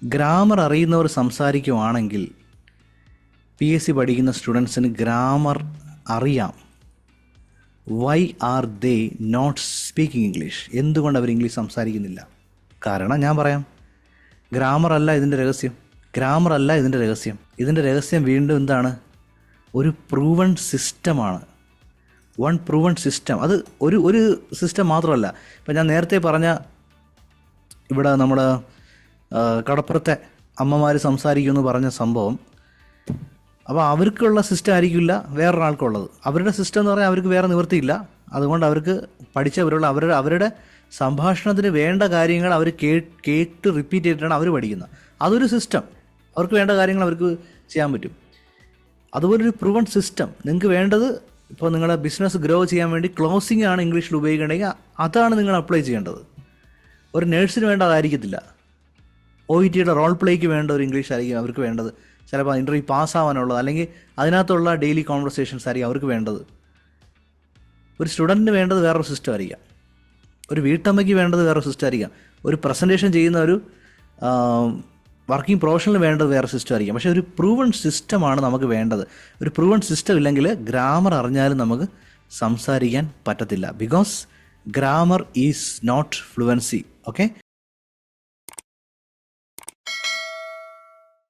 Grammar അറിയുന്നവർ സംസാരിക്കുവാണെങ്കിൽ PSC പഠിക്കുന്ന സ്റ്റുഡൻസിന് ഗ്രാമർ അറിയാം. Why are they not speaking English? എന്തുകൊണ്ട് അവർ ഇംഗ്ലീഷ് സംസാരിക്കുന്നില്ല? കാരണം ഞാൻ പറയാം, ഗ്രാമർ അല്ല ഇതിൻ്റെ രഹസ്യം. ഗ്രാമർ അല്ല ഇതിൻ്റെ രഹസ്യം. ഇതിൻ്റെ രഹസ്യം വീണ്ടും എന്താണ്? ഒരു പ്രൂവൺ സിസ്റ്റമാണ്. One proven system. അത് ഒരു സിസ്റ്റം മാത്രമല്ല. ഇപ്പം ഞാൻ നേരത്തെ പറഞ്ഞ ഇവിടെ നമ്മുടെ കടപ്പുറത്തെ അമ്മമാർ സംസാരിക്കുമെന്ന് പറഞ്ഞ സംഭവം, അപ്പോൾ അവർക്കുള്ള സിസ്റ്റം ആയിരിക്കില്ല വേറൊരാൾക്കുള്ളത്. അവരുടെ സിസ്റ്റം എന്ന് പറഞ്ഞാൽ അവർക്ക് വേറെ നിവൃത്തിയില്ല. അതുകൊണ്ട് അവർക്ക് പഠിച്ചവരുള്ള അവരുടെ സംഭാഷണത്തിന് വേണ്ട കാര്യങ്ങൾ അവർ കേട്ട് റിപ്പീറ്റ് ചെയ്തിട്ടാണ് അവർ പഠിക്കുന്നത്. അതൊരു സിസ്റ്റം. അവർക്ക് വേണ്ട കാര്യങ്ങൾ അവർക്ക് ചെയ്യാൻ പറ്റും. അതുപോലൊരു പ്രൂവൺ സിസ്റ്റം നിങ്ങൾക്ക് വേണ്ടത്. ഇപ്പോൾ നിങ്ങളുടെ ബിസിനസ് ഗ്രോ ചെയ്യാൻ വേണ്ടി ക്ലോസിംഗ് ആണ് ഇംഗ്ലീഷിൽ ഉപയോഗിക്കണമെങ്കിൽ അതാണ് നിങ്ങൾ അപ്ലൈ ചെയ്യേണ്ടത്. ഒരു നേഴ്സിന് വേണ്ട അതായിരിക്കത്തില്ല. OETയുടെ റോൾ പ്ലേക്ക് വേണ്ട ഒരു ഇംഗ്ലീഷ് ആയിരിക്കും അവർക്ക് വേണ്ടത്. ചിലപ്പോൾ ഇൻ്റർവ്യൂ പാസ്സാവാനുള്ളത്, അല്ലെങ്കിൽ അതിനകത്തുള്ള ഡെയിലി കോൺവെർസേഷൻസ് ആയിരിക്കും അവർക്ക് വേണ്ടത്. ഒരു സ്റ്റുഡൻറ്റിന് വേണ്ടത് വേറൊരു സിസ്റ്റം ആയിരിക്കാം. ഒരു വീട്ടമ്മയ്ക്ക് വേണ്ടത് വേറൊരു സിസ്റ്റം ആയിരിക്കാം. ഒരു പ്രസൻറ്റേഷൻ ചെയ്യുന്ന ഒരു വർക്കിംഗ് പ്രൊഫഷണൽ വേണ്ടത് വേറെ സിസ്റ്റം ആയിരിക്കാം. പക്ഷേ ഒരു പ്രൂവൺ സിസ്റ്റമാണ് നമുക്ക് വേണ്ടത്. ഒരു പ്രൂവൺ സിസ്റ്റം ഇല്ലെങ്കിൽ ഗ്രാമർ അറിഞ്ഞാലും നമുക്ക് സംസാരിക്കാൻ പറ്റത്തില്ല. Because grammar is not fluency. Okay.